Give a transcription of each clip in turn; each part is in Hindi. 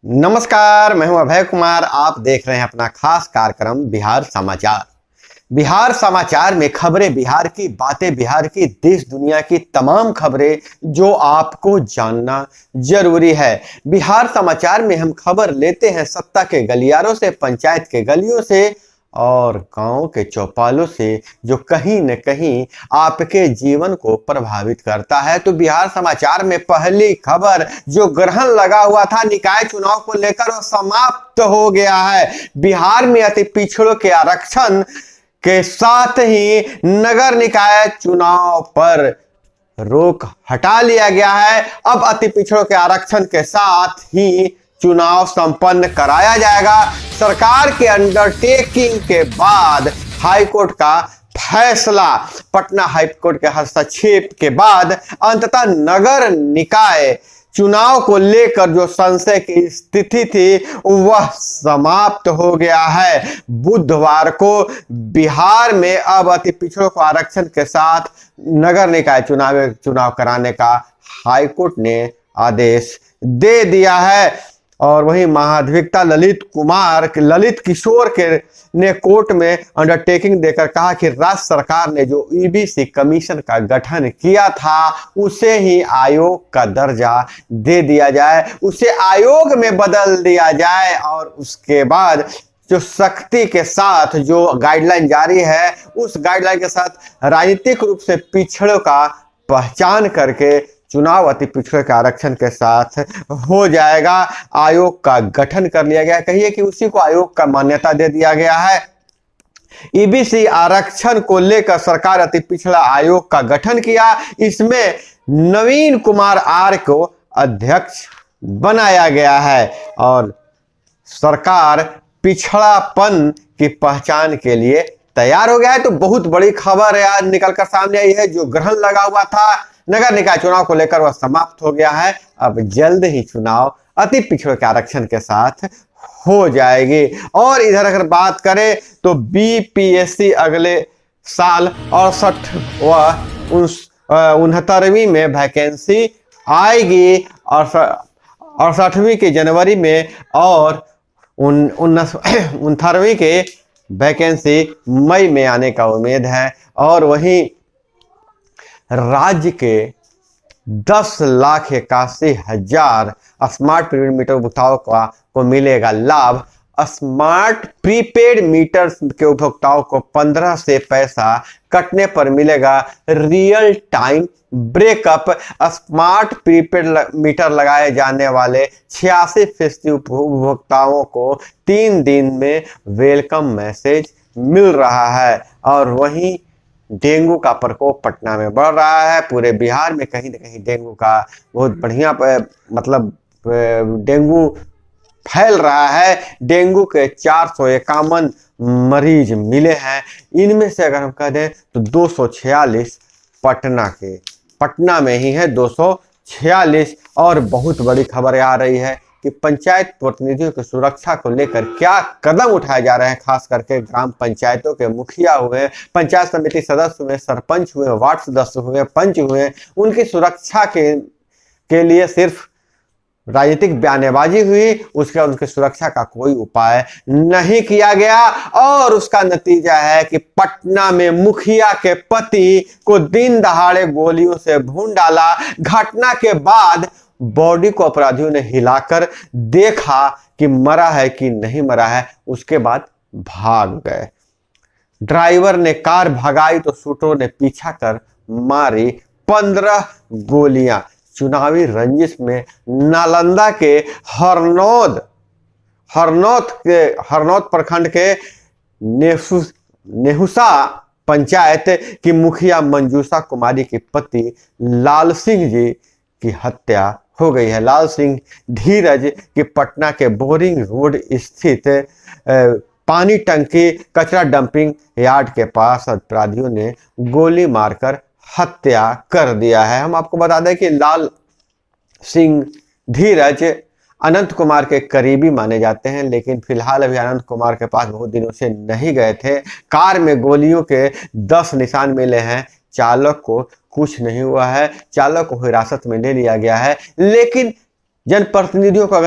नमस्कार, मैं हूं अभय कुमार। आप देख रहे हैं अपना खास कार्यक्रम बिहार समाचार। बिहार समाचार में खबरें बिहार की, बातें बिहार की, देश दुनिया की तमाम खबरें जो आपको जानना जरूरी है। बिहार समाचार में हम खबर लेते हैं सत्ता के गलियारों से, पंचायत के गलियों से और गांव के चौपालों से, जो कहीं न कहीं आपके जीवन को प्रभावित करता है। तो बिहार समाचार में पहली खबर, जो ग्रहण लगा हुआ था निकाय चुनाव को लेकर, वो समाप्त हो गया है। बिहार में अति पिछड़ों के आरक्षण के साथ ही नगर निकाय चुनाव पर रोक हटा लिया गया है। अब अति पिछड़ों के आरक्षण के साथ ही चुनाव संपन्न कराया जाएगा। सरकार के अंडरटेकिंग के बाद हाईकोर्ट का फैसला, पटना हाईकोर्ट के हस्तक्षेप के बाद अंततः नगर निकाय चुनाव को लेकर जो संशय की स्थिति थी वह समाप्त हो गया है। बुधवार को बिहार में अब अति पिछड़ों को आरक्षण के साथ नगर निकाय चुनाव कराने का हाईकोर्ट ने आदेश दे दिया है। और वहीं महाधिवक्ता ललित किशोर ने कोर्ट में अंडरटेकिंग देकर कहा कि राज्य सरकार ने जो ईबीसी कमीशन का गठन किया था उसे ही आयोग का दर्जा दे दिया जाए, उसे आयोग में बदल दिया जाए और उसके बाद जो सख्ती के साथ जो गाइडलाइन जारी है उस गाइडलाइन के साथ राजनीतिक रूप से पिछड़ों का पहचान करके चुनाव अति पिछड़े के आरक्षण के साथ हो जाएगा। आयोग का गठन कर लिया गया, कहिए कि उसी को आयोग का मान्यता दे दिया गया है। ईबीसी आरक्षण को लेकर सरकार अति पिछड़ा आयोग का गठन किया। इसमें नवीन कुमार आर को अध्यक्ष बनाया गया है और सरकार पिछड़ापन की पहचान के लिए तैयार हो गया है। तो बहुत बड़ी खबर है आज निकलकर सामने आई है। जो ग्रहण लगा हुआ था नगर निकाय चुनाव को लेकर वह समाप्त हो गया है। अब जल्द ही चुनाव अति पिछड़ों के आरक्षण के साथ हो जाएगी। और इधर अगर बात करें तो बीपीएससी अगले साल 68 व 69वीं में वैकेंसी आएगी और 68वीं के जनवरी में और 69वीं के वैकेंसी मई में आने का उम्मीद है। और वहीं राज्य के 10,81,000 स्मार्ट प्रीपेड मीटर उपभोक्ताओं को मिलेगा लाभ। स्मार्ट प्रीपेड मीटर के उपभोक्ताओं को 15 से पैसा कटने पर मिलेगा real time breakup. Smart prepaid meter लगाए जाने वाले 86% उपभोक्ताओं को 3 दिन में वेलकम मैसेज मिल रहा है। और वहीं डेंगू का प्रकोप पटना में बढ़ रहा है। पूरे बिहार में कहीं न कहीं डेंगू का बहुत बढ़िया डेंगू फैल रहा है। डेंगू के 451 मरीज मिले हैं। इनमें से अगर हम कह दें तो 246 पटना में ही है, 246। और बहुत बड़ी खबर आ रही है कि पंचायत प्रतिनिधियों की सुरक्षा को लेकर क्या कदम उठाए जा रहे हैं। खास करके ग्राम पंचायतों के मुखिया हुए, पंचायत समिति सदस्य हुए, सरपंच हुए, वार्ड सदस्य हुए, पंच हुए, उनकी सुरक्षा के लिए सिर्फ राजनीतिक बयानबाजी हुई, उसके उनकी सुरक्षा का कोई उपाय नहीं किया गया। और उसका नतीजा है कि पटना में मुखिया के पति को दिन दहाड़े गोलियों से भून डाला। घटना के बाद बॉडी को अपराधियों ने हिलाकर देखा कि मरा है कि नहीं मरा है, उसके बाद भाग गए। ड्राइवर ने कार भगाई तो शूटरों ने पीछा कर मारी 15 गोलियां। चुनावी रंजिश में नालंदा के हरनौत प्रखंड के नेहुसा पंचायत की मुखिया मंजूषा कुमारी के पति लाल सिंह जी की हत्या हो गई है। लाल सिंह धीरज की पटना के बोरिंग रोड स्थित पानी टंकी कचरा डंपिंग यार्ड के पास अपराधियों ने गोली मारकर हत्या कर दिया है। हम आपको बता दें कि लाल सिंह धीरज अनंत कुमार के करीबी माने जाते हैं, लेकिन फिलहाल अभी अनंत कुमार के पास बहुत दिनों से नहीं गए थे। कार में गोलियों के 10 निशान मिले हैं। चालक को कुछ नहीं हुआ है, चालक को हिरासत में ले लिया गया है। लेकिन जनप्रतिनिधियों को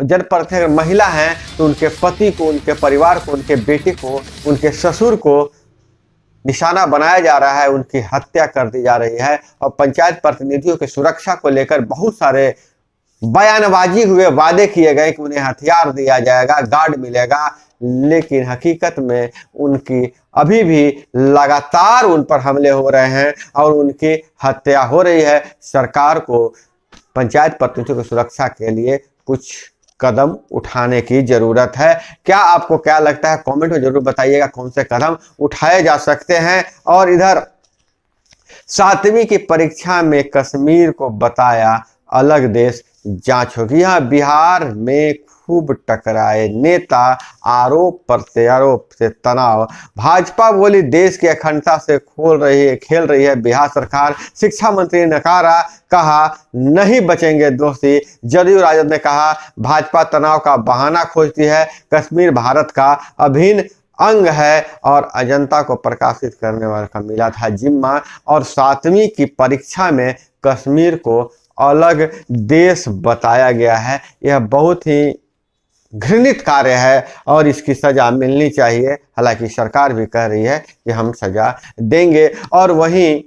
जनप्रतिनिधि अगर महिला हैं तो उनके पति को, उनके परिवार को, उनके बेटे को, उनके ससुर को निशाना बनाया जा रहा है, उनकी हत्या कर दी जा रही है। और पंचायत प्रतिनिधियों की सुरक्षा को लेकर बहुत सारे बयानबाजी हुए, वादे किए गए कि उन्हें हथियार दिया जाएगा, गार्ड मिलेगा, लेकिन हकीकत में उनकी अभी भी लगातार उन पर हमले हो रहे हैं और उनकी हत्या हो रही है। सरकार को पंचायत प्रतिनिधियों की सुरक्षा के लिए कुछ कदम उठाने की जरूरत है। क्या आपको क्या लगता है, कमेंट में जरूर बताइएगा कौन से कदम उठाए जा सकते हैं। और इधर 7वीं की परीक्षा में कश्मीर को बताया अलग देश, जांच होगी। यहाँ बिहार में खूब टकराए नेता, आरोप प्रत्यारोप से तनाव। भाजपा बोली देश की अखंडता से खेल रही है बिहार सरकार। शिक्षा मंत्री ने नकारा, कहा नहीं बचेंगे दोषी। जदयू राजद ने कहा भाजपा तनाव का बहाना खोजती है, कश्मीर भारत का अभिन्न अंग है और अजंता को प्रकाशित करने वाले का मिला था जिम्मा। और 7वीं की परीक्षा में कश्मीर को अलग देश बताया गया है। यह बहुत ही घृणित कार्य है और इसकी सजा मिलनी चाहिए। हालांकि सरकार भी कह रही है कि हम सजा देंगे। और वहीं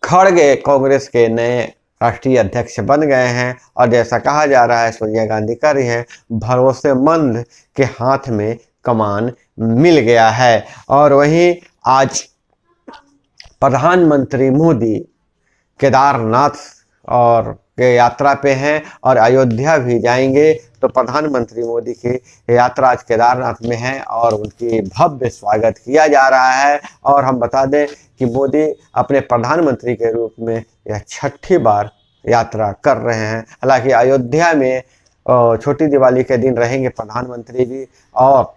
खड़गे कांग्रेस के नए राष्ट्रीय अध्यक्ष बन गए हैं और जैसा कहा जा रहा है सोनिया गांधी कर रही हैं, भरोसेमंद के हाथ में कमान मिल गया है। और वहीं आज प्रधानमंत्री मोदी केदारनाथ और के यात्रा पे हैं और अयोध्या भी जाएंगे। तो प्रधानमंत्री मोदी की यात्रा आज केदारनाथ में है और उनकी भव्य स्वागत किया जा रहा है। और हम बता दें कि मोदी अपने प्रधानमंत्री के रूप में यह 6ठी बार यात्रा कर रहे हैं। हालांकि अयोध्या में छोटी दिवाली के दिन रहेंगे प्रधानमंत्री जी और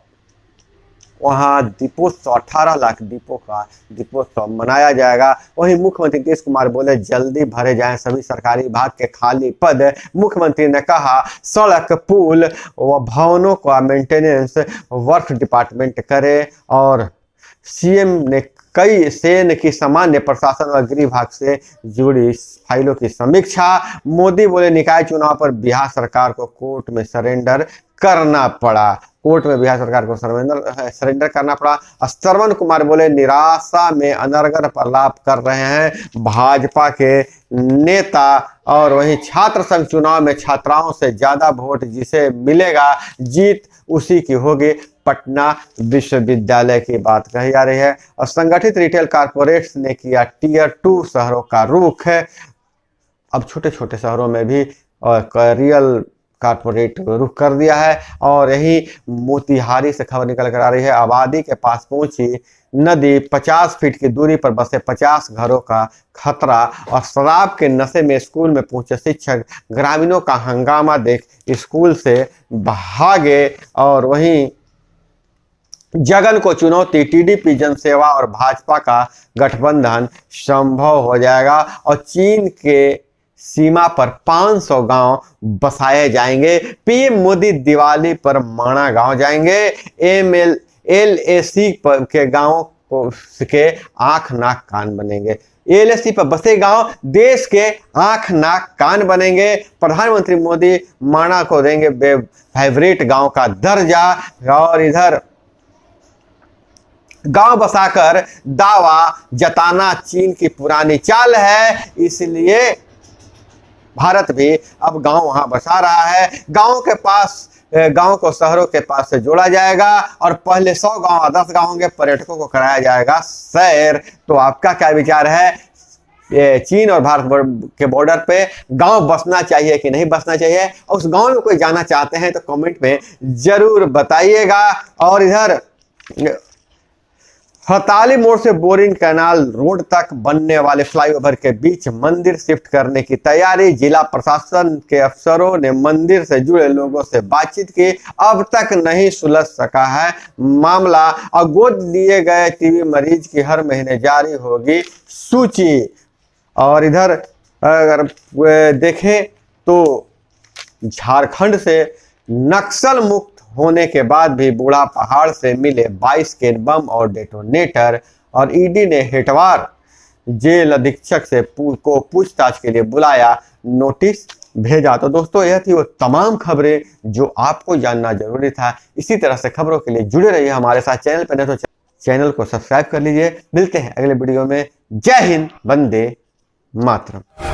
वहाँ दीपोत्सव 18 लाख दीपों का दीपोत्सव मनाया जाएगा। वहीं मुख्यमंत्री नीतीश कुमार बोले जल्दी भरे जाएं सभी सरकारी विभाग के खाली पद। मुख्यमंत्री ने कहा सड़क, पुल व भवनों का मेंटेनेंस वर्क डिपार्टमेंट करे। और सीएम ने कई सेन की सामान्य प्रशासन और गृह विभाग से जुड़ी फाइलों की समीक्षा। मोदी बोले निकाय चुनाव पर बिहार सरकार को कोर्ट में सरेंडर करना पड़ा। कोर्ट में बिहार सरकार को सरेंडर करना पड़ा। श्रवण कुमार बोले निराशा में अनर्गल प्रलाप कर रहे हैं भाजपा के नेता। और वहीं छात्र संघ चुनाव में छात्राओं से ज्यादा वोट जिसे मिलेगा जीत उसी की होगी, पटना विश्वविद्यालय की बात कही जा रही है। और संगठित रिटेल कारपोरेट्स ने किया टियर 2 शहरों का रुख। अब छोटे छोटे शहरों में भी रियल कारपोरेट रुख कर दिया है। और यही मोतिहारी से खबर निकल कर आ रही है, आबादी के पास पहुंची नदी, 50 फीट की दूरी पर बसे 50 घरों का खतरा। और शराब के नशे में स्कूल में पहुंचे शिक्षक, ग्रामीणों का हंगामा देख स्कूल से भागे। और वहीं जगन को चुनौती, टीडीपी, जनसेवा और भाजपा का गठबंधन संभव हो जाएगा। और चीन के सीमा पर 500 गांव बसाए जाएंगे। पीएम मोदी दिवाली पर माणा गांव जाएंगे। एलएसी के गांव के आंख नाक कान बनेंगे। एलएसी पर बसे गांव देश के आंख नाक कान बनेंगे। प्रधानमंत्री मोदी माणा को देंगे फेवरेट गांव का दर्जा। और इधर गांव बसाकर दावा जताना चीन की पुरानी चाल है, इसलिए भारत भी अब गांव वहां बसा रहा है। गांव को शहरों के पास से जोड़ा जाएगा और पहले 100 गांव 10 गांव होंगे, पर्यटकों को कराया जाएगा सैर। तो आपका क्या विचार है, ये चीन और भारत के बॉर्डर पे गांव बसना चाहिए कि नहीं बसना चाहिए? और उस गांव में कोई जाना चाहते हैं तो कमेंट में जरूर बताइएगा। और इधर हड़ताली मोड़ से बोरिंग कैनाल रोड तक बनने वाले फ्लाईओवर के बीच मंदिर शिफ्ट करने की तैयारी। जिला प्रशासन के अफसरों ने मंदिर से जुड़े लोगों से बातचीत की, अब तक नहीं सुलझ सका है मामला। और गोद लिए गए टीबी मरीज की हर महीने जारी होगी सूची। और इधर अगर देखें तो झारखंड से नक्सल मुक्त होने के बाद भी बूढ़ा पहाड़ से मिले 22 के बम और डेटोनेटर। और ईडी ने हेटवार जेल अधीक्षक से को पूछताछ के लिए बुलाया, नोटिस भेजा। तो दोस्तों यह थी वो तमाम खबरें जो आपको जानना जरूरी था। इसी तरह से खबरों के लिए जुड़े रहिए हमारे साथ। चैनल पर नहीं तो चैनल को सब्सक्राइब कर लीजिए। मिलते हैं अगले वीडियो में। जय हिंद, वंदे मातरम।